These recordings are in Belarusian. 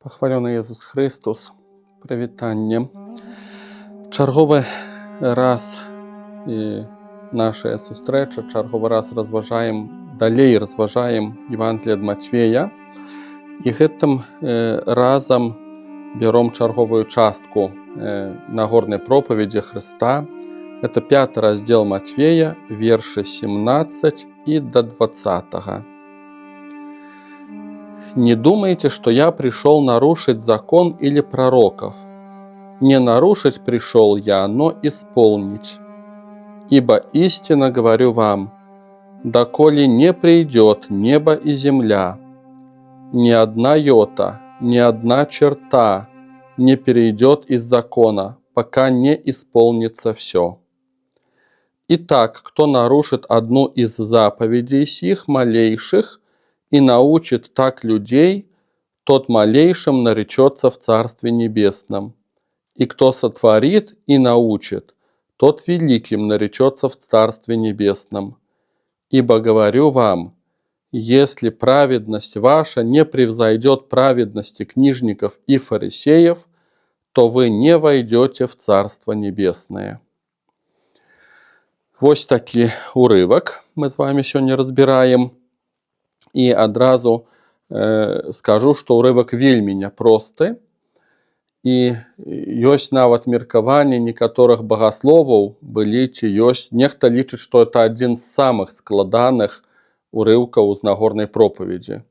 Пахвалёны Езус Христос, прывітанне. Чарговы раз і нашая сустрэча, чарговы раз далей разважаем Евангелие ад Матвея. І гэтым разам бяром чарговую частку Нагорнай пропаведзі Хрыста. Это 5 раздзел Матвея, вершы 17 і до 20. «Не думайте, что я пришел нарушить закон или пророков. Не нарушить пришел я, но исполнить. Ибо истинно говорю вам, доколе не придет небо и земля, ни одна йота, ни одна черта не перейдет из закона, пока не исполнится все. Итак, кто нарушит одну из заповедей сих малейших и научит так людей, тот малейшим наречется в Царстве Небесном. И кто сотворит и научит, тот великим наречется в Царстве Небесном. Ибо говорю вам, если праведность ваша не превзойдет праведности книжников и фарисеев, то вы не войдете в Царство Небесное». Вось такі урывак мы з вами сёння разбіраем. І адразу скажу, што ўрывак вельмі няпросты. І ёсць нават меркаванне некаторых багасловаў былі, ці ёсць. Нехта лічыць, што это адзін з самых складаных урыўкаў з Нагорнай пропаведзі.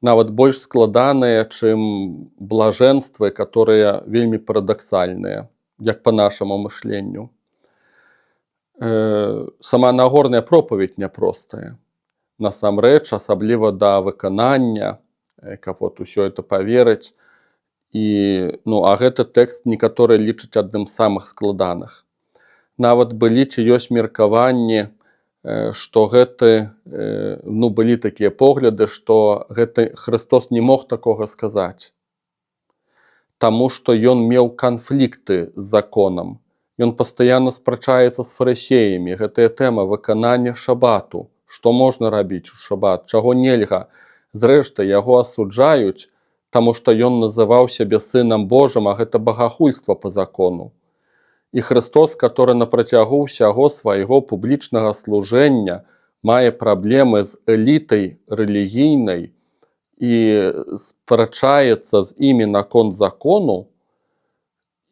Нават больш складаныя, чым блажэнствы, которые вельмі парадаксальныя, як па нашаму мышленню. Сама Нагорная пропаведь няпростая. Насамрэч, асабліва да выканання, каб вот усё это паверыць. А гэты тэкст некаторыя лічаць адным з самых складаных. Нават былі ці ёсць меркаванні, што былі такія погляды, што гэты Хрыстос не мог такога сказаць. Таму што ён меў канфлікты з законам. Ён пастаянна спрачаецца з фарысеямі. Гэтая тэма выканання шабату. Што можна рабіць у шабат, чаго нельга. Зрэшты, яго асуджаюць, таму што ён называў сябе сынам Божым, а гэта багахульства па закону. І Хрыстос, который на працягу ўсяго свайго публічнага служэння мае праблемы з элітай рэлігійнай і спрачаецца з імі наконт закону,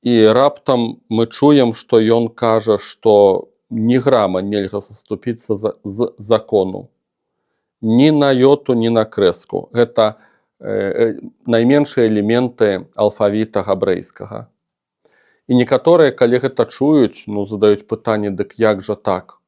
і раптам мы чуем, што ён кажа, што ні грама нельга саступіцца з закону. Ні на йоту, ні на крэску. Гэта найменшыя элементы алфавіта габрэйскага. І некаторыя, калі гэта чуюць, задаюць пытанне, дык як жа так?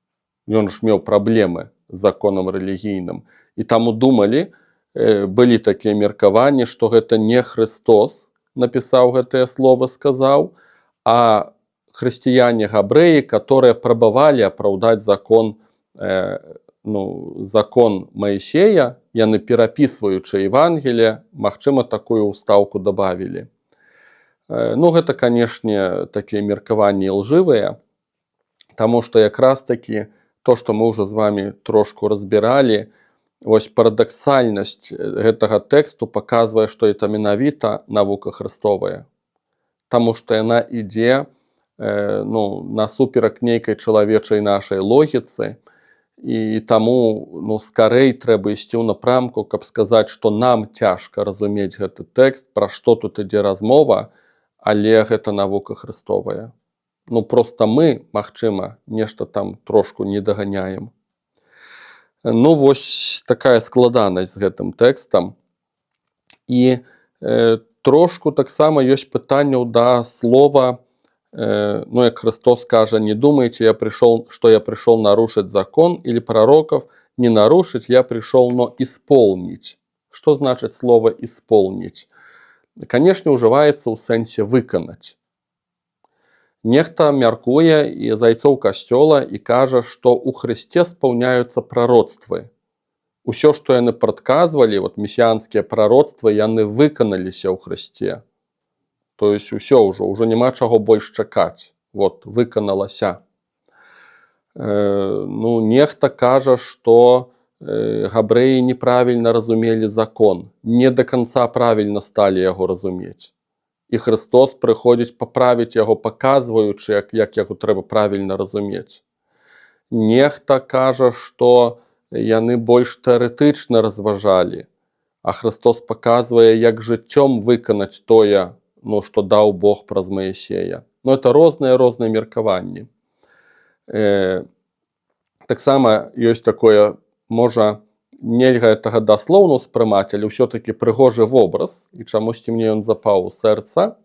Ён ж меў праблемы з законам рэлігійным. І таму думалі, былі такія меркаванні, што гэта не Хрыстос напісаў гэтае слова, сказаў, а хрысціяне-габрэі, которые прабавалі апраўдаць закон Маісея, яны перапісваючы Евангелие, магчыма, такую ўстаўку дабавілі. Гэта, канешне, такія меркаванні лжывыя, таму што якраз такі то, што мы ўжо з вами трошку разбіралі, вось парадаксальнасць гэтага тэксту паказвае, што это менавіта навука Хрыстовая. Таму што яна ідзе насуперак нейкай чалавечай нашай логіцы, і таму скарэй трэба ісці ў напрамку, каб сказаць, што нам цяжка разумець гэты тэкст, пра што тут ідзе размова, але гэта навука Хрыстовая. Проста мы, магчыма, нешта там трошку не даганяем. Вось такая складанасць з гэтым тэкстам. І трошку таксама ёсць пытанняў да слова, як Христос кажа, не думайте, что я пришел нарушить закон или пророков. Не нарушить, я пришел, но исполнить. Что значит слово «исполнить»? Конечно, уживаецца ў сэнсе «выканаць». Нехта мяркуе і зайцоў касцёла і кажа, што ў Хрысце спаўняюцца прароцтвы. Усё, што яны прадказвалі, месіянскія прароцтвы, яны выканаліся ў Хрысце. То есть усё ўжо няма чаго больш чакаць. Выканалася. Нехта кажа, што габрэі неправільна разумелі закон, не до конца правільна сталі яго разумець. І Христос прыходзіць паправіць яго, паказваючы, як яго трэба правільна разумець. Нехта кажа, што яны больш тэарэтычна разважалі, а Христос паказвае, як жыццём выканаць тое, што даў Бог праз Маісея. Это розныя меркаванні. Таксама ёсць такое, можа, нельга гэтага даслоўна ўспрымаць, але ўсё-такі прыгожы вобраз, і чамусьці мне ён запаў у сэрца,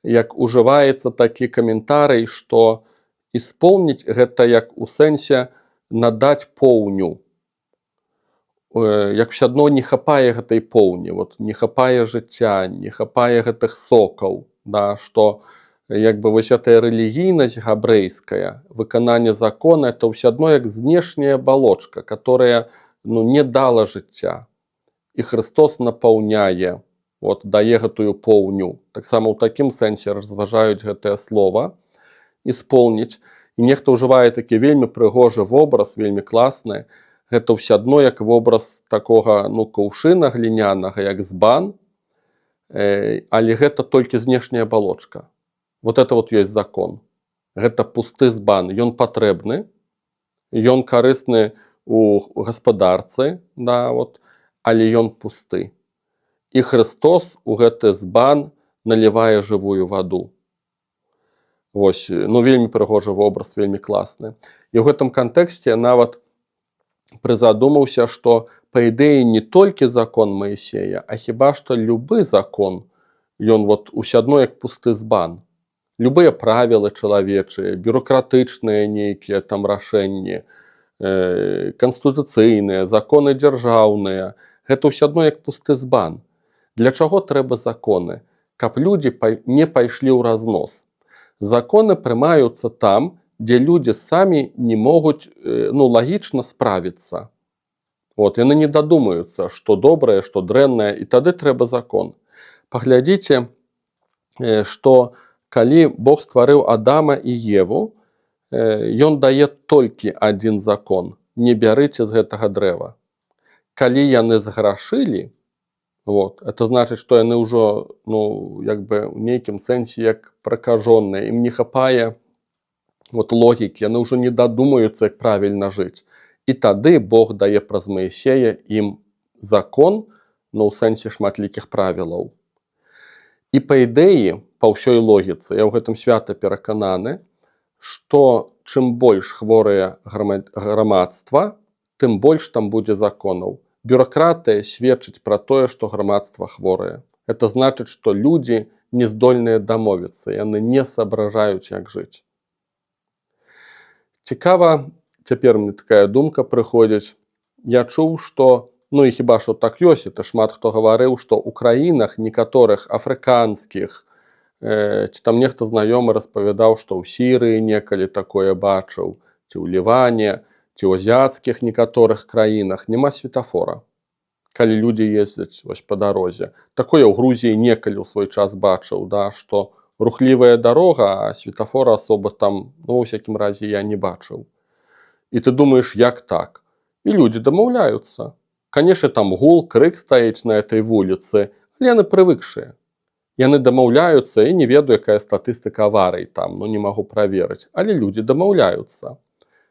як ужываецца такі каментарый, што исполніць гэта як у сэнсе надаць поўню. Як ўсё адно не хапае гэтай поўні, не хапае жыцця, не хапае гэтых сокаў, што як бы вось гэтая рэлігійнасць габрэйская, выкананне закона, это ўсё адно як знешняя абалочка, которая не дала жыцця. І Христос напаўняе, дае гэтую поўню. Таксама ў такім сэнсе разважаюць гэтае слова «исполніць». І нехта ўжывае такі вельмі прыгожы вобраз, вельмі класны. Гэта ўсё адно як вобраз такога каўшына глінянага, як збан, але гэта толькі знешняя абалочка. Это ёсць закон. Гэта пусты збан. Ён патрэбны, ён карысны у гаспадарцы, але ён пусты. І Христос у гэты збан налівае жывую ваду. Вельмі прыгожы вобраз, вельмі класны. І ў гэтым кантэксце нават прызадумаўся, што па ідэі не толькі закон Маісея, а хіба што любы закон, ён усё адно як пусты збан. Любыя правілы чалавечыя, бюрократычныя нейкія там рашэнні, канстытуцыйныя, законы дзяржаўныя, гэта ўсё адно як пусты збан. Для чаго трэба законы? Каб людзі не пайшлі ў разнос. Законы прымаюцца там, дзе людзі самі не могуць лагічна справіцца. Яны не дадумаюцца, што добрае, што дрэннае, і тады трэба закон. Паглядзіце, што калі Бог стварыў Адама і Еву, ён дае толькі адзін закон: не бярыце з гэтага дрэва. Калі яны зграшылі, это значыць, што яны ўжо як бы ў нейкім сэнсе як пракажоныя, ім не хапае логікі, яны ўжо не дадумаюцца, як правільна жыць. І тады Бог дае праз Маісея ім закон, у сэнсе шматлікіх правілаў. І па ідэі, па ўсёй логіцы, я ў гэтым свята перакананы, што чым больш хворае грамадства, тым больш там будзе законаў. Бюракратыя сведчыць пра тое, што грамадства хворае. Это значыць, што людзі не здольныя дамовіцца, яны не соображаюць, як жыць. Цікава, цяпер мне такая думка прыходзіць. Я чуў, што, і хіба што так ёсць, это шмат хто гаварыў, што ў краінах некаторых афрыканскіх, ці там нехта знаёмы распавядаў, што ў Сірыі некалі такое бачыў, ці ў Ліване, ці ў азіяцкіх некаторых краінах няма светафора, калі людзі ездзяць па дарозе. Такое ў Грузіі некалі ў свой час бачыў, што рухлівая дарога, а светафора асоба там, у всякім разе, я не бачыў. І ты думаеш, як так? І людзі дамаўляюцца. Канешне, там гул, крык стаіць на этой вуліцы, але яны прывыкшыя. Яны дамаўляюцца, і не ведаю, якая статыстыка аварый там, не магу праверыць, але людзі дамаўляюцца.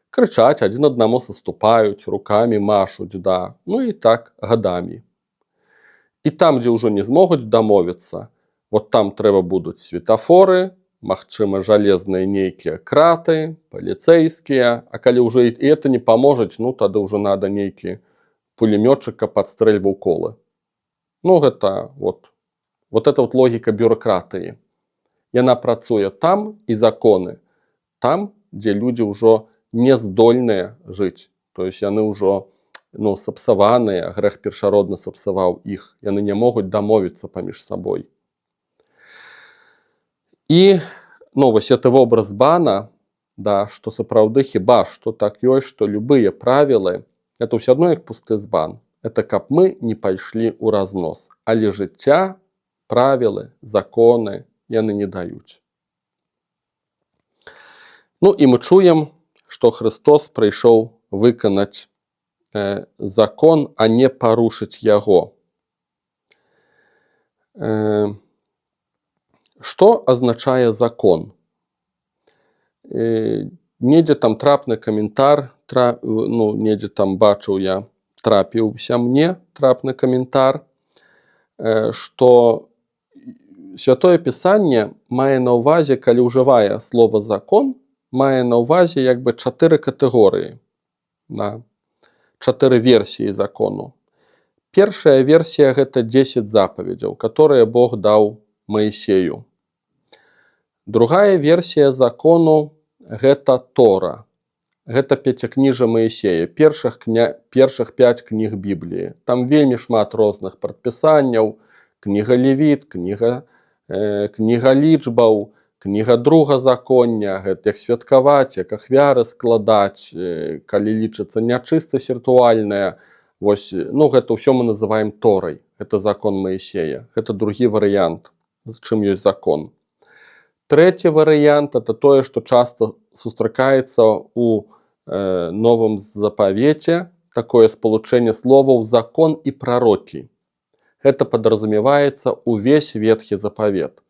Крычаць, адзін аднаму саступаюць, рукамі машуць, і так гадамі. І там, дзе ўжо не змогуць дамовіцца, там трэба будуць светафоры, магчыма, жалезныя нейкія краты, паліцэйскія, а калі ўжо і это не паможаць, тады ўжо надо нейкі пулемётчык, каб падстрэльваў колы. Гэта логіка бюракратыі. Яна працуе там, і законы там, дзе людзі ўжо не здольныя жыць. То есть яны ўжо сапсаваныя, грэх першародны сапсаваў іх. Яны не могуць дамовіцца паміж сабой. І вось гэты вобраз бана, што сапраўды хіба што так ёсць, што любыя правілы, это ўсё адно як пусты збан. Это каб мы не пайшлі ў разнос. Але жыцця, правілы, законы яны не даюць. І мы чуем, што Христос прыйшоў выканаць закон, а не парушыць яго. Што азначае закон? Недзе там трапны каментар, недзе там бачыў я, трапіўся мне трапны каментар, што Святое Пісанне мае на ўвазе, калі ўжывае слова закон, мае на ўвазе як бы 4 катэгорыі, 4 версіі закону. Першая версія – гэта 10 запаведзяў, которые Бог даў Маісею. Другая версія закону – гэта Тора. Гэта пяцікніжжа Маісея, першых 5 кніг Бібліі. Там вельмі шмат розных прадпісанняў, кніга Левіт, кніга лічбаў, кніга Другазаконня, гэта як святкаваць, як ахвяры складаць, калі лічыцца нячыстасць рытуальная. Вось, гэта ўсё мы называем Торай. Гэта закон Маісея. Гэта другі варыянт, з чым ёсць закон. Трэці варыянт – это тое, што часта сустракаецца ў Новым Запавеце, такое спалучэнне словаў закон і прарокі. Гэта падразумеваецца ўвесь Ветхі Запавет.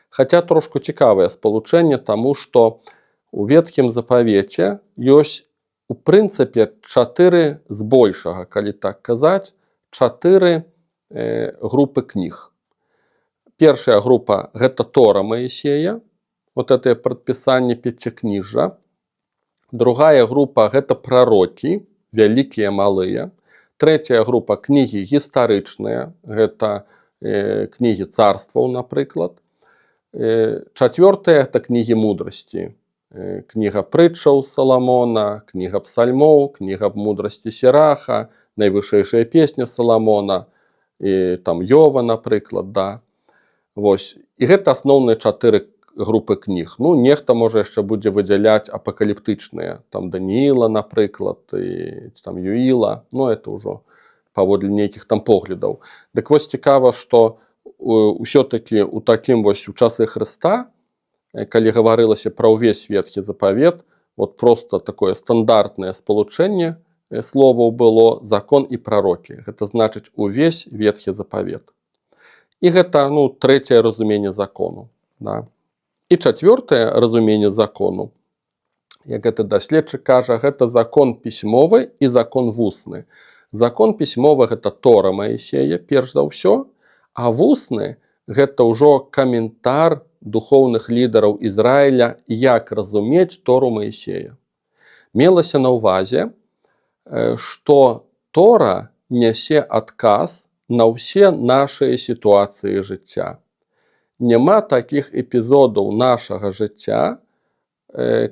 Хаця трошку цікавае спалучэнне, таму што ў Ветхім Запавеце ёсць у прынцыпе 4 збольшага, калі так казаць, 4 групы кніг. Першая група – гэта Тора Маісея, вот это прадпісанне пяцікніжжа. Другая група – гэта прарокі, вялікія, малыя. Трэцяя група – кнігі гістарычныя, гэта кнігі царстваў, напрыклад. Чацвёртая – гэта кнігі мудрасці. Кніга прытчаў Саламона, кніга псальмоў, кніга мудрасці Сіраха, найвышэйшая песня Саламона, і там Йова, напрыклад, да. Вось. І гэта асноўныя 4 групы кніг. Нехта можа яшчэ будзе выдзяляць апакаліптычныя, там Данііла, напрыклад, і там Юіла, это ўжо паводле нейкіх там поглядаў. Дык вось цікава, што ўсё-такі у такім вось у часы Хрыста, калі гаварылася пра ўвесь Ветхі Запавет, вот просто такое стандартнае спалучэнне словаў было закон і прарокі. Гэта значыць увесь Ветхі Запавет. І гэта, трэцяе разуменне закону. Да. І чацвёртае разуменне закону, як гэта даследчык кажа, гэта закон пісьмовы і закон вусны. Закон пісьмовы – гэта Тора Маісея, перш за ўсё, а вусны – гэта ўжо каментар духоўных лідараў Ізраіля, як разумець Тору Маісея. Мелася на ўвазе, што Тора нясе адказ на ўсе нашыя сітуацыі жыцця. Няма такіх эпізодаў нашага жыцця,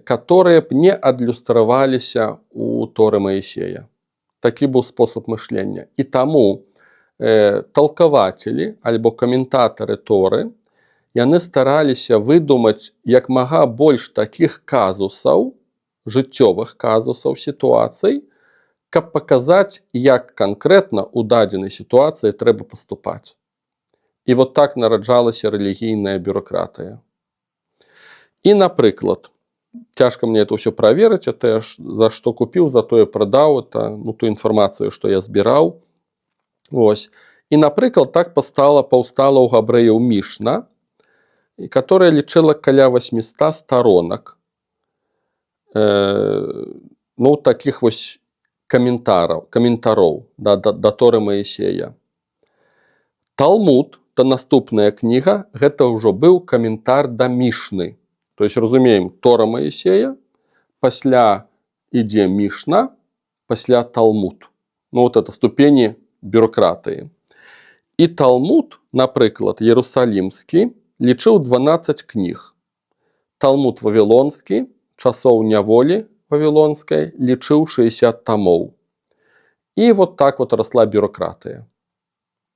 которые б не адлюстраваліся ў Торы Маісея. Такі быў спосаб мышлення. І таму талкавацелі альбо каментатары Торы, яны стараліся выдумаць як мага больш такіх казусаў, жыццёвых казусаў, сітуацый, каб паказаць, як канкрэтна ў дадзенай сітуацыі трэба паступаць. І вот так нараджалася рэлігійная бюракратыя. І, напрыклад, цяжка мне это ўсё праверыць, это за што купіў, за тое прадаў, это ту інфармацыю, што я збіраў. Вось. І, напрыклад, так паўстала ў габрэяў Мішна, которая лічыла каля 800 сторонак такіх вось каментароў да Торы Маісея. Талмуд, та наступная кніга, гэта ўжо быў каментар да Мішны. То есть, разумеем, Тора Маісея, пасля ідзе Мішна, пасля Талмуд. Это ступені бюракратыі. І Талмуд, напрыклад, Иерусалімскі, лічыў 12 кніг. Талмуд Вавілонскі, часоў няволі вавілонскай, лічыў 60 тамоў. І вот так вот расла бюракратыя.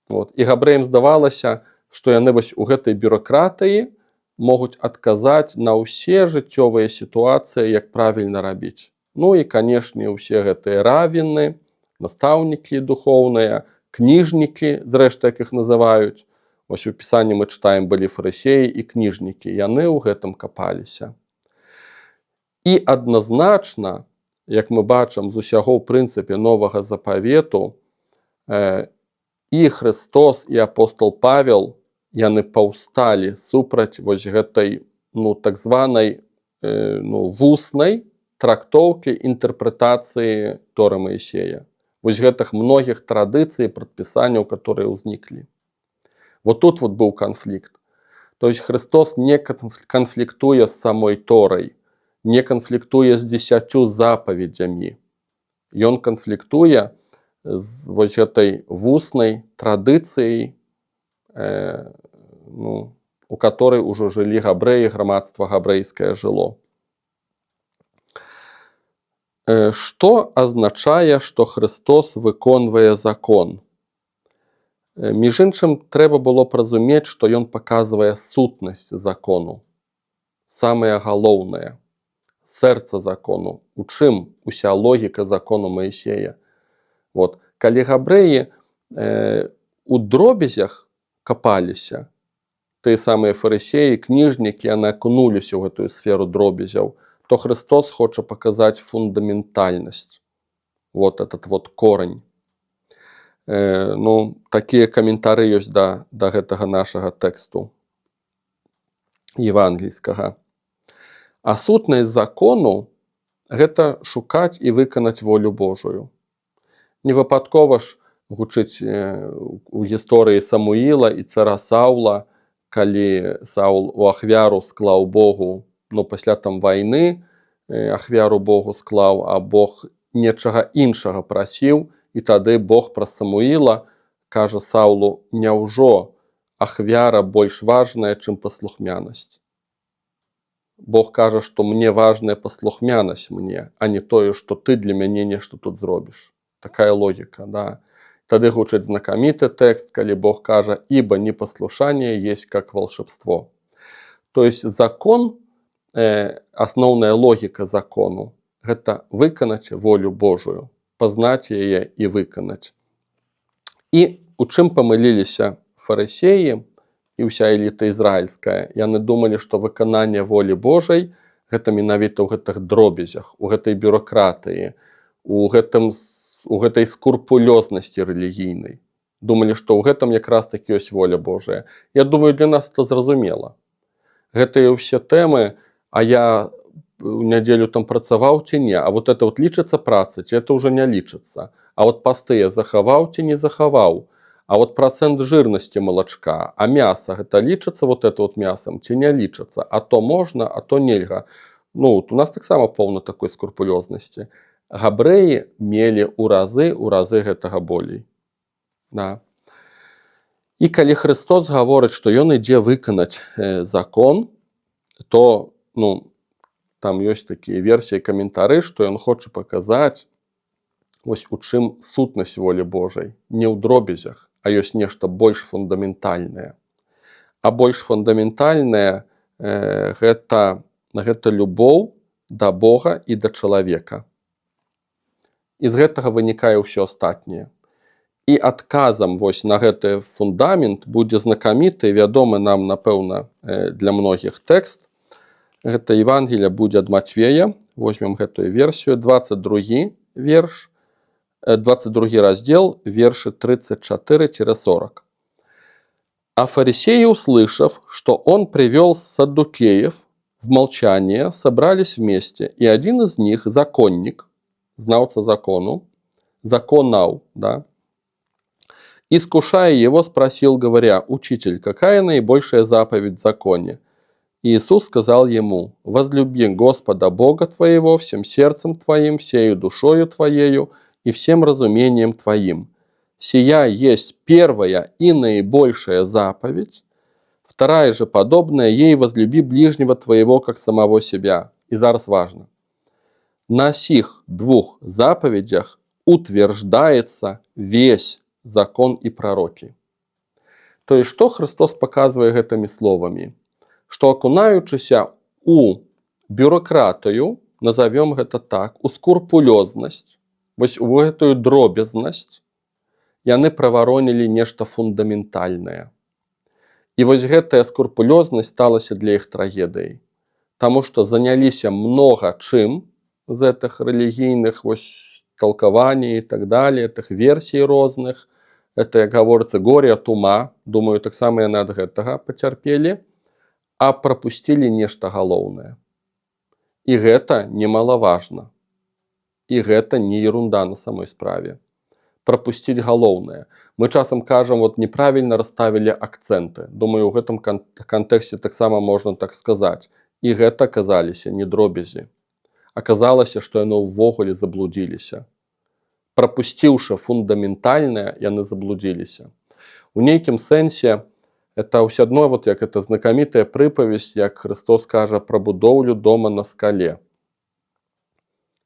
І габрэям здавалася, што яны вось у гэтай бюракратыі могуць адказаць на ўсе жыццёвыя сітуацыі, як правільна рабіць. І, канешне, усе гэтыя равіны, настаўнікі духоўныя, кніжнікі, зрэшты, як іх называюць. Вось у Пісанні мы чытаем, былі фарысеі і кніжнікі, яны ў гэтым капаліся. І адназначна як мы бачым з усяго ў прынцыпе новага запавету, і Христос, і апостол Павел, яны паўсталі супраць вось гэтай, так званай вуснай трактоўкі, інтэрпрэтацыі Торы Маісея. Вось гэтых многіх традыцый і прадпісанняў, которые ўзніклі. Вот тут вот быў канфлікт. То есть Христос не канфліктуе з самой Торай, не канфліктуе з 10 запаведзямі. Ён канфліктуе з вось гэтай вуснай традыцыяй, у которой ўжо жылі габрэі, грамадства габрэйскае жыло. Што азначае, што Христос выконвае закон? Між іншым, трэба было б разумець, што ён паказвае сутнасць закону. Самае галоўнае, сэрца закону. У чым уся логіка закону Маісея? Вот. Калі габрэі у дробязях капаліся, тыя самыя фарысеі, кніжнікі, яны акунуліся ў гэтую сферу дробязяў, то Христос хоча паказаць фундаментальнасць. Вот этот вот корень. Такія каментары ёсць да гэтага нашага тэксту евангельскага. А сутнасць закону – гэта шукаць і выканаць волю Божую. Невыпадкова ж гучыць у гісторыі Самуіла і цара Саула, калі Саул у ахвяру склаў Богу, пасля там вайны ахвяру Богу склаў, а Бог нечага іншага прасіў, і тады Бог праз Самуіла кажа Саулу: няўжо ахвяра больш важная, чым паслухмянасць? Бог кажа, што мне важная паслухмянасць мне, а не тое, што ты для мяне нешта тут зробіш. Такая логіка, да. Тады гучыць знакаміты тэкст, калі Бог кажа: ібо непослушание есть как волшебство. То есть закон, асноўная логіка закону – гэта выканаць волю Божую, пазнаць яе і выканаць. І у чым памыліліся фарысеі і ўся эліта ізраільская? Яны думалі, што выкананне волі Божай – гэта менавіта ў гэтых дробязях, у гэтай бюрократыі, у гэтай скурпулёзнасці рэлігійнай. Думалі, што ў гэтым якраз такі ёсць воля Божая. Я думаю, для нас это зразумела. Гэтыя ўсе тэмы, а я у нядзелю там працаваў ці не, а вот это вот лічыцца праца, ці это ўжо не лічыцца. А вот пасты я захаваў ці не захаваў, а вот процент жирнасці малачка, а мяса гэта лічыцца вот это вот мясам ці не лічыцца, а то можна, а то нельга. У нас таксама поўна такой скурпулёзнасці. Габрэі мелі ў разы гэтага болей. Да. І калі Христос гаворыць, што ён ідзе выканаць закон, то там ёсць такія версіі, каментары, што ён хоча паказаць, вось у чым сутнасць волі Божай. Не ў дробязях, а ёсць нешта больш фундаментальнае. А больш фундаментальнае гэта любоў да Бога і да чалавека. І з гэтага вынікае ўсё астатняе. І адказам вось на гэты фундамент будзе знакаміты, вядомы нам, напэўна, для многіх тэкст. Гэта Евангелие будзе ад Матвея. Возьмем гэтую версію. 22 раздел, верши 34-40. А фарисеи, услышав, что он привел саддукеев в молчание, собрались вместе, и один из них, законник, знавца закону, законал, да, искушая его, спросил, говоря: «Учитель, какая наибольшая заповедь в законе?» Иисус сказал ему: «Возлюби Господа Бога твоего всем сердцем твоим, всею душою твоею и всем разумением твоим. Сия есть первая и наибольшая заповедь. Вторая же подобная ей: возлюби ближнего твоего, как самого себя». И зараз важно. На сих двух заповедях утверждается весь закон и пророки. То есть, что Христос показывает этими словами? Что, окунаючыся у бюрократыю, назовем гэта так, у скурпулёзнасць, вось у гэтую дробязнасць, яны праваронілі нешта фундаментальнае. І вось гэтая скурпулёзнасць сталася для іх трагедыяй. Таму што заняліся многа чым з гэтых рэлігійных толкований и так далее, этих версий розных. Это, як гаворыцца, горе от ума. Думаю, таксама яны ад гэтага пацярпелі, а прапусцілі нешта галоўнае. І гэта немалаважна. І гэта не ерунда на самой справе. Прапусціць галоўнае. Мы часам кажам, вот неправільна расставілі акцэнты. Думаю, у гэтым кантэксце таксама можна так сказаць. І гэта аказаліся не дробязі. Аказалася, што яны ўвогуле заблудзіліся. Прапусціўшы фундаментальнае, яны заблудзіліся. У нейкім сэнсе это ўсё адно, вот як это знакамітая прыпавесць, як Христос кажа пра будоўлю дома на скале.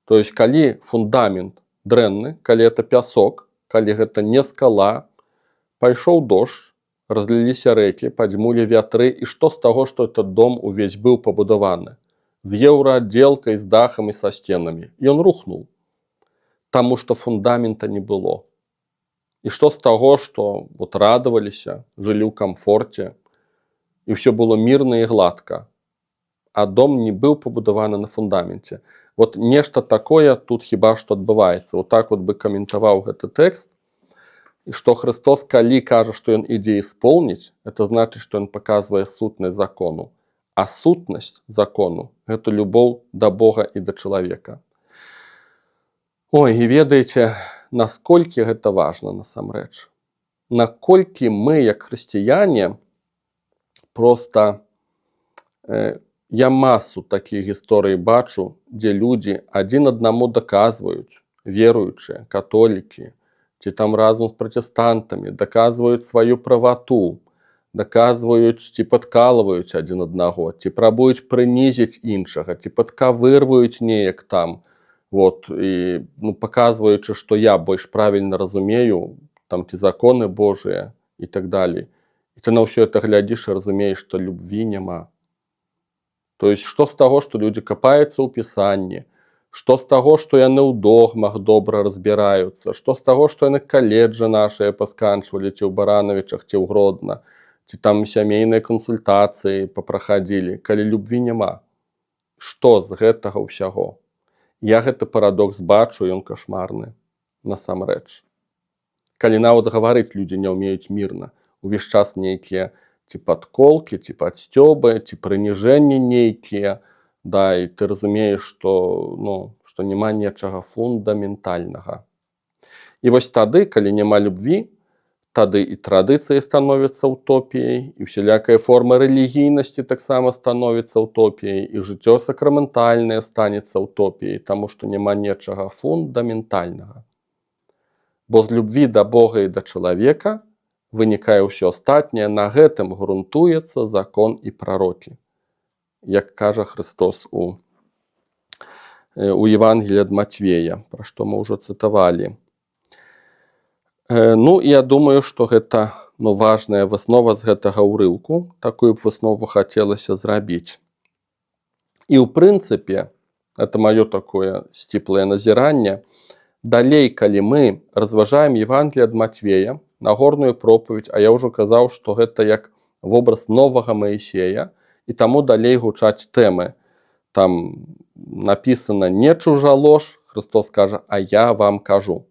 То есть, калі фундамент дрэнны, калі это пясок, калі гэта не скала, пайшоў дождж, разліліся рэкі, падзьмулі вятры, і што з таго, што этот дом увесь быў пабудаваны? З еўрааддзелкай, з дахам і са сценамі. Ён рухнуў, таму што фундамента не было. І што з таго, што вот радаваліся, жылі ў камфорце, і ўсё было мірна і гладка, а дом не быў пабудаваны на фундаменце. Вот нешта такое тут хіба што адбываецца. Вот так вот бы каментаваў гэты тэкст. І што Христос, калі кажа, што ён ідзе исполніць, это значыць, што ён паказвае сутнасць закону. А сутнасць закону – гэта любоў да Бога і да чалавека. Ой, і ведаеце, насколькі гэта важна насамрэч. Наколькі мы, як хрысціяне, проста... Я масу такіх гісторый бачу, дзе людзі адзін аднаму даказваюць, веруючыя, католікі, ці там разам з пратэстантамі, даказваюць сваю правату, даказваюць ці падкалваюць адзін аднаго, ці прабуюць прынізіць іншага, ці падкавырваюць неяк там, вот, і паказваючы, што я больш правільна разумею, там ці законы Божыя і так далей. І ты на ўсё это глядзіш і разумееш, што любві няма. То есть, што з таго, што людзі капаюцца ў пісанні, што з таго, што яны ў догмах добра разбіраюцца, што з таго, што яны каледжы нашыя пасканчвалі, ці ў Баранавічах, ці ў Гродна, ці там сямейныя кансультацыі папрахадзілі, калі любві няма. Што з гэтага ўсяго? Я гэты парадокс бачу, ён кашмарны, насамрэч. Калі нават гаварыць людзі не ўмеюць мірна, увесь час нейкія ці падколкі, ці падсцёбы, ці прыніжэнні нейкія, да, і ты разумееш, што няма нечага фундаментальнага. І вось тады, калі няма любві, тады і традыцыі становяцца утопіяй, і усялякая форма рэлігійнасці таксама становіцца утопіяй, і жыццё сакраментальнае станецца утопіяй, таму што няма нечага фундаментальнага. Бо з любві да Бога і да чалавека вынікае ўсё астатняе, на гэтым грунтуецца закон і прарокі. Як кажа Христос у Евангеліі ад Матвея, пра што мы ўжо цытавалі. Ну, я думаю, што гэта важная выснова з гэтага ўрыўку. Такую б выснову хацелася зрабіць. І ў прынцыпе, это маё такое сціплае назіранне, далей, калі мы разважаем Евангелие ад Матвея, Нагорную проповедь, а я ўжо казаў, што гэта як вобраз новага Маісея, і таму далей гучаць тэмы. Там напісана «не чужалож», Христос кажа «а я вам кажу».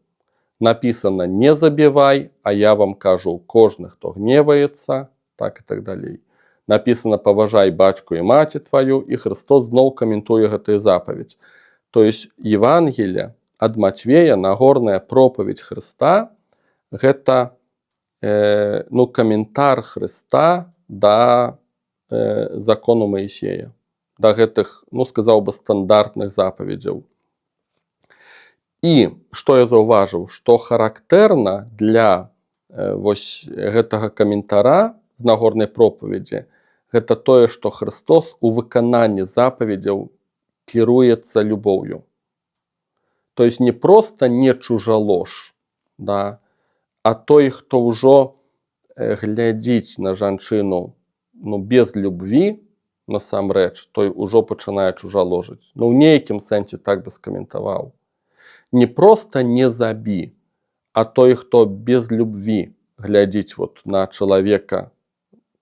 Напісана «не забівай», а я вам кажу «кожны, хто гневаецца», так і так далей. Напісана «паважай бацьку і маці тваю», і Христос зноў каментуе гэтую запаведь. То есть Евангелие ад Матвея, Нагорная проповедь Христа, гэта каментар Христа да закону Маісея, да гэтых, сказаў бы, стандартных запаведзяў. І што я заўважыў, што характэрна для вось гэтага каментара з Нагорнай проповедзі, гэта тое, што Христос у выкананні запаведзяў кіруецца любоўю. То есть не проста не чужалож, да, а той, хто ўжо глядзіць на жанчыну без любві, насамрэч, той ужо пачынае чужаложыць. У нейкім сэнсе так бы скаментаваў. Не проста не забі, а той, хто без любві глядзіць на чалавека,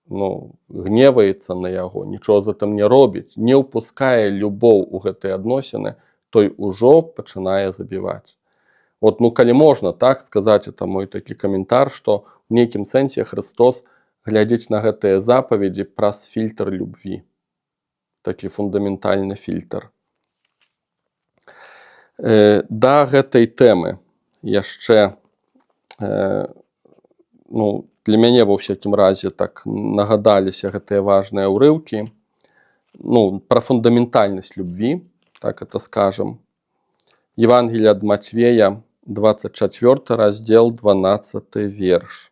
гневаецца на яго, нічого за тым не робіць, не ўпускае любоў у гэтыя адносіны, той ужо пачынае забіваць. Вот, ну, калі можна так сказаць, это мой такі каментар, што ў нейкім сэнсе Христос глядзіць на гэтыя запаведзі праз фільтр любві. Такі фундаментальны фільтр. Да гэтай тэмы яшчэ, ну, для мяне ва ўсякім разе так нагадаліся гэтыя важныя ўрыўкі, ну, пра фундаментальнасць любві, так это скажем. Евангелие ад Матвея, 24 раздзел, 12 верш.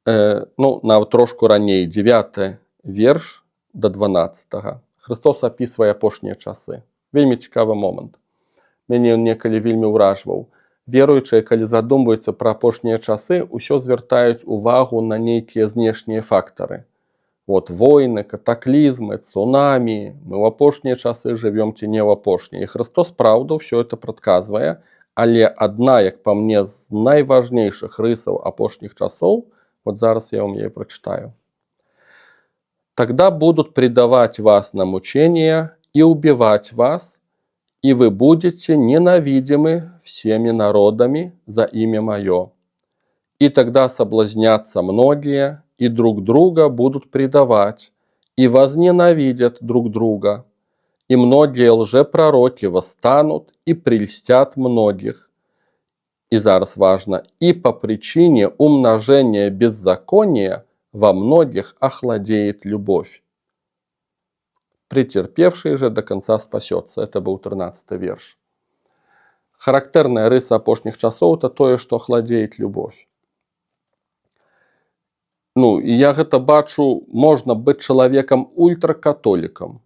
Ну, нават трошку раней, 9 верш да 12. Христос апісвае апошнія часы. Вельмі цікавы момант. Мяне ён некалі вельмі ўражваў. Веруючыя, калі задумваюцца пра апошнія часы, усё звяртаюць увагу на нейкія знешнія фактары. Вот, войны, катаклізмы, цунамі. Мы ў апошнія часы жывём ці не ў апошнія. І Христос, праўда, ўсё это прадказвае, але адна, як па мне, з найважнейшых рысаў апошніх часоў, вот зараз я вам ее прочитаю. «Тогда будут предавать вас на мучения и убивать вас, и вы будете ненавидимы всеми народами за имя Мое. И тогда соблазнятся многие, и друг друга будут предавать, и возненавидят друг друга. И многие лжепророки восстанут и прельстят многих». И зараз важно, и по причине умножения беззакония во многих охладеет любовь. Претерпевший же до конца спасется. Это был 13 верш. Характерная рыса апошніх часоў это тое, што охладеет любовь. Ну, і я гэта бачу, можна быць чалавекам ультракатолікам,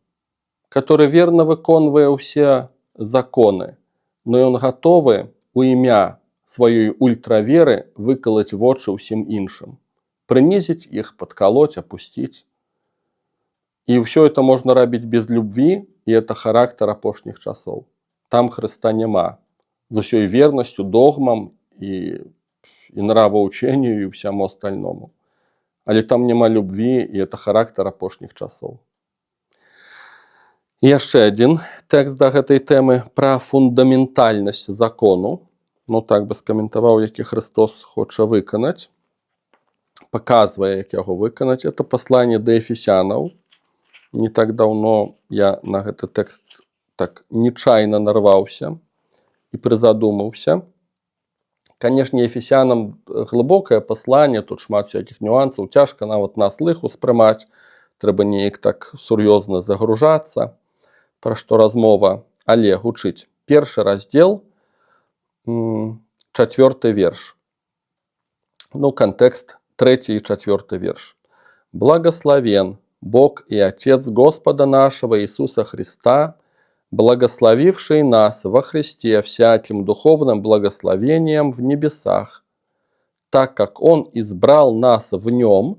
который верно выконвае ўсе законы, но ён гатовы у імя сваёй ультраверы выкалаць вочы ўсім іншым, прынізіць іх, падкалоць, апусціць. І ўсё это можна рабіць без любві, і это характар апошніх часоў. Там Хрыста няма. З усёй вернасцю догмам і нравоученню і ўсяму остальному. Але там няма любві, і это характар апошніх часоў. І яшчэ адзін тэкст да гэтай тэмы пра фундаментальнасць закону. Ну, так бы скаментаваў, які Христос хоча выканаць, паказвае, як яго выканаць. Это пасланне да Ефесянаў. Не так даўно я на гэты тэкст так нечайна нарваўся і прызадумаўся. Канешне, Ефесянам глыбокае пасланне, тут шмат всякіх нюансаў, цяжка нават на слых успрымаць, трэба неяк так сур'ёзна загружацца, пра што размова, але гучыць. Першы раздзел, 4 верш. Ну, контекст 3 и 4 верш. «Благословен Бог и Отец Господа нашего Иисуса Христа, благословивший нас во Христе всяким духовным благословением в небесах, так как Он избрал нас в Нем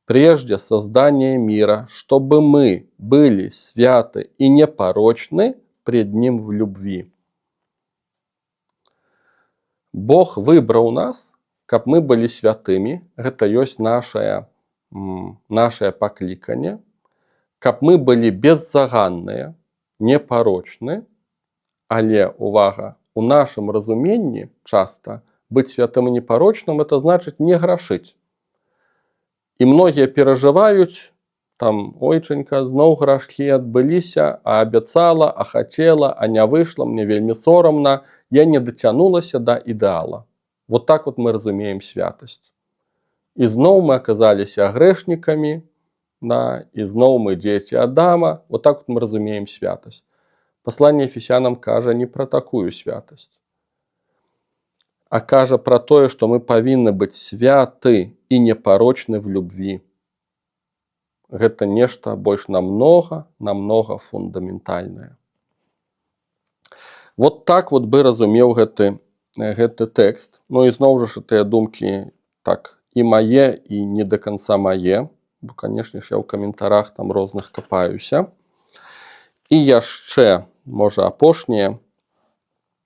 прежде создания мира, чтобы мы были святы и непорочны пред Ним в любви». Бог выбраў нас, каб мы былі святымі, гэта ёсць нашае пакліканне, каб мы былі беззаганныя, непарочны, але, увага, у нашым разуменні часта быць святым і непарочным это значыць не грашыць. І многія перажываюць, там, ойчанька, зноў грашкі адбыліся, а абяцала, а хацела, а не выйшла, мне вельмі сорамна, я не дацянулася да ідэала. Вот так вот мы разумеем святасць. І зноў мы аказаліся грэшнікамі, да, і зноў мы дзеці Адама, вот так вот мы разумеем святасць. Пасланне Ефесянам кажа не пра такую святасць, а кажа пра тое, што мы павінны быць святы і непарочны в любві. Гэта нешта больш намнога фундаментальнае. Вот так вот бы разумеў гэты тэкст. Ну і зноў жа тыя думкі так і мае, і не да канца мае, бо, канешне ж, я ў каментарах там розных капаюся. І яшчэ, можа, апошняе,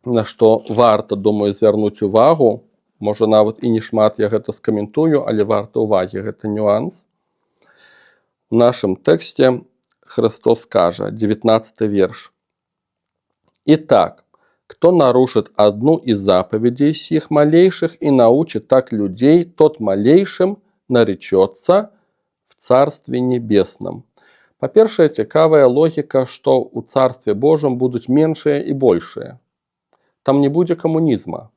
на што варта, думаю, звярнуць увагу, можа, нават і не шмат я гэта скаментую, але варта ўвагі, гэта нюанс. У нашым тэксце Христос кажа, 19 верш. «Итак, кто нарушит одну из заповедей сих малейших и научит так людей, тот малейшим наречется в Царстве Небесном». Па-першае, цікавая логіка, што ў Царстве Божым будуць меншыя і большыя. Там не будзе камунізма.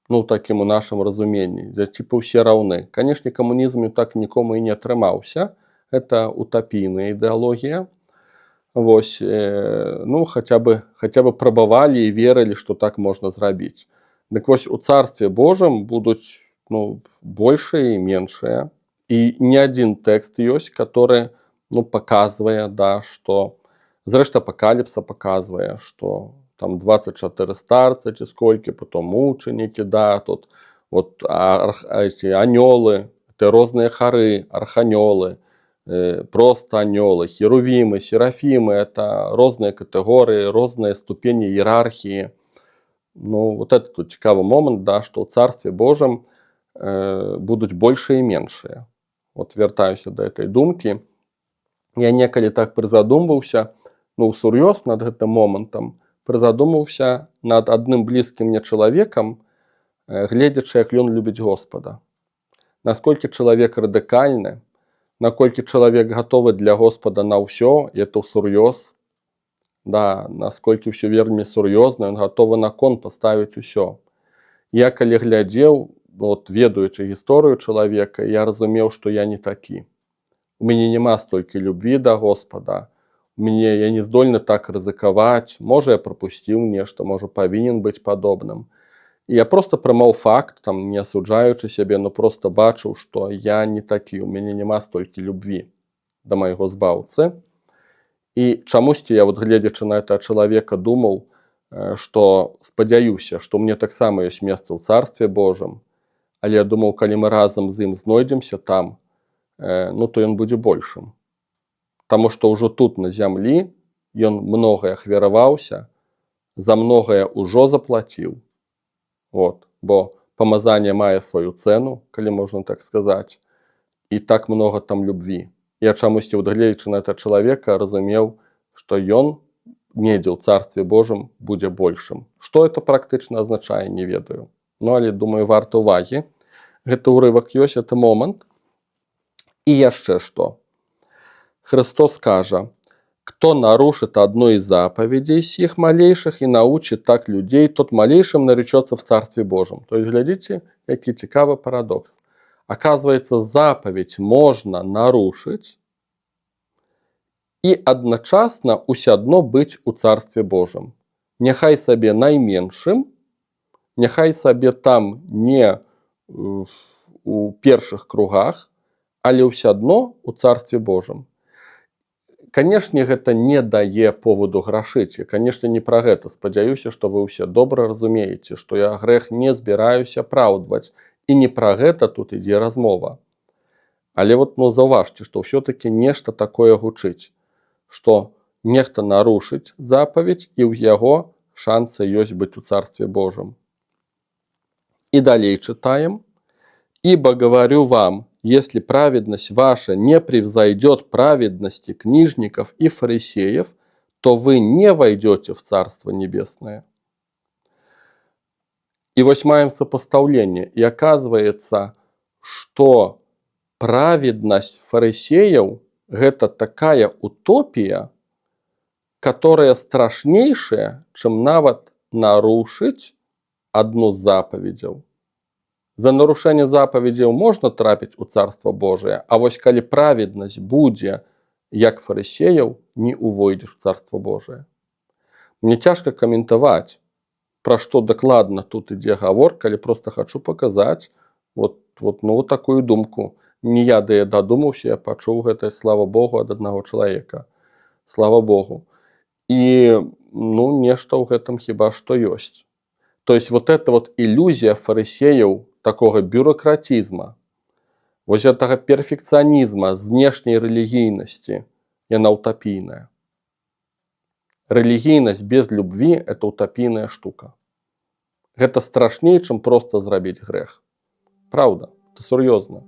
Ну, такім у нашым разуменні, дзе типа ўсе раўны. Канешне, камунізм так нікому і не атрымаўся. Это утопійная ідэалогія. Вось, ну, хаця бы прабавалі і верылі, што так можна зрабіць. Дык вось у Царстве Божым будуць, ну, большыя і меншыя. І не адзін тэкст ёсць, который, ну, паказвае, да, што... Зрэшта, Апакаліпса паказвае, што там 24 старца ці сколькі, потом мученікі, да, тут вот эти анёлы, те розныя хары, арханёлы, просто анёлы, херувимы, серафимы, это розныя катэгорыі, розныя ступені іерархіі. Ну, вот это тут цікавы момант, да, што ў Царстве Божым будуць большыя і меншыя. Вот вяртаюся да этой думкі. Я некалі так прызадумваўся, ну, сур'ёз над гэтым момантам, прызадумаўся над адным блізкім мне чалавекам, гледзячы, як ён любіць Господа. Насколькі чалавек радыкальны, наколькі чалавек гатовы для Господа на ўсё, і это сур'ёз, да, насколькі ўсё вельмі сур'ёзна, ён гатовы на кон паставіць усё. Я калі глядзеў, вот, ведаючы гісторыю чалавека, я разумеў, што я не такі. У мяне няма столькі любві да Господа, я не здольны так рызыкаваць, можа я прапусціў нешта, можа павінен быць падобным. І я просто прымаў факт, там, не асуджаючы сябе, но просто бачыў, што я не такі, у мяне няма столькі любві да майго збаўцы. І чамусьці я, вот, гледзячы на этого чалавека, думаў, што спадзяюся, што мне таксама ёсць месца ў Царстве Божым, але я думаў, калі мы разам з ім знойдземся там, ну, то ён будзе большым. Таму што ўжо тут, на зямлі, ён многае ахвяраваўся, за многае ўжо заплаціў. Вот. Бо памазанне мае сваю цэну, калі можна так сказаць, і так много там любві. Я чамусьці, гледзячы на этого чалавека, разумеў, што ён недзе ў Царстве Божым будзе большым. Што это практычна азначае, не ведаю. Ну, але, думаю, варта ўвагі. Гэты ўрывак ёсць, это момант. І яшчэ што. Христос кажа, кто нарушит одну из заповедей сих малейших и научит так людей, тот малейшим наречется в Царстве Божьем. То есть, глядите, який цікавый парадокс. Оказывается, заповедь можно нарушить и одночасно усядно быть у Царстве Божьем. Няхай себе найменшим, няхай себе там не у перших кругах, але усядно у Царстве Божьем. Канешне, гэта не дае поводу грашыць. Я, канешне, не пра гэта. Спадзяюся, што вы ўсе добра разумееце, што я грэх не збіраюся апраўдваць. І не пра гэта тут ідзе размова. Але вот, ну, заўважце, што ўсё-такі нешта такое гучыць, што нехта нарушыць запаведь, і ў яго шансы ёсць быць у Царстве Божьем. І далей чытаем. «Ибо говорю вам, если праведность ваша не превзойдет праведности книжников и фарисеев, то вы не войдете в Царство Небесное». И вось маем сопоставление. И оказывается, что праведность фарисеев – это такая утопия, которая страшнейшая, чем нават нарушить одну з заповедей. За нарушэнне запаведзяў можна трапіць у Царства Божие, а вось калі праведнасць будзе, як фарысеяў, не увойдзеш у Царство Божие. Мне цяжка каментаваць, пра што дакладна тут ідзе гаворка, але просто хочу паказаць вот такую думку. Не я дадумаўся, я пачуў гэта, слава Богу, ад аднаго чалавека. Слава Богу. І, ну, нешта ў гэтым хіба што ёсць. То есть вот эта вот иллюзия фарисеев, такого бюрократизма, вот этого перфекционизма, знешней религийности, она утопийная. Религийность без любви – это утопийная штука. Это страшнее, чем просто зрабіць грех. Правда, это серьезно.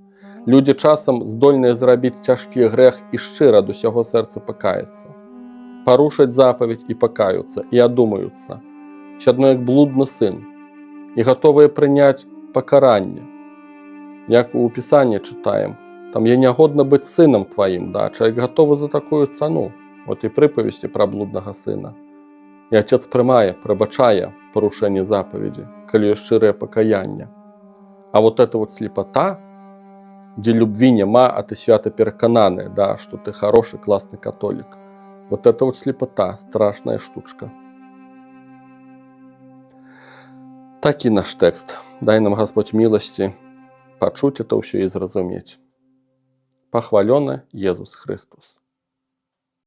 Людзі часам здольныя зрабіць цяжкі грэх і шчыра ад усяго сэрца пакаяцца. Парушаць запаведь і пакаюцца, і адумаюцца, адно як блудны сын, і гатовыя прыняць пакаранне. Як у Пісанні чытаем, там я нягодна быць сынам тваім, да, чалавек гатовы за такую цану. Вот і прыпавесці пра блуднага сына. І отец прымае, прабачае парушэнне запаведзі, калі ёсць шчырае пакаянне. А вот эта вот слепота, дзе любві няма, а ты свята перакананы, да, што ты хорошы, класны католік. Вот это вот слепота, страшная штучка. Такі наш тэкст. Дай нам Господь міласці пачуць это ўсё і зразумець. Пахвалёны Езус Христос.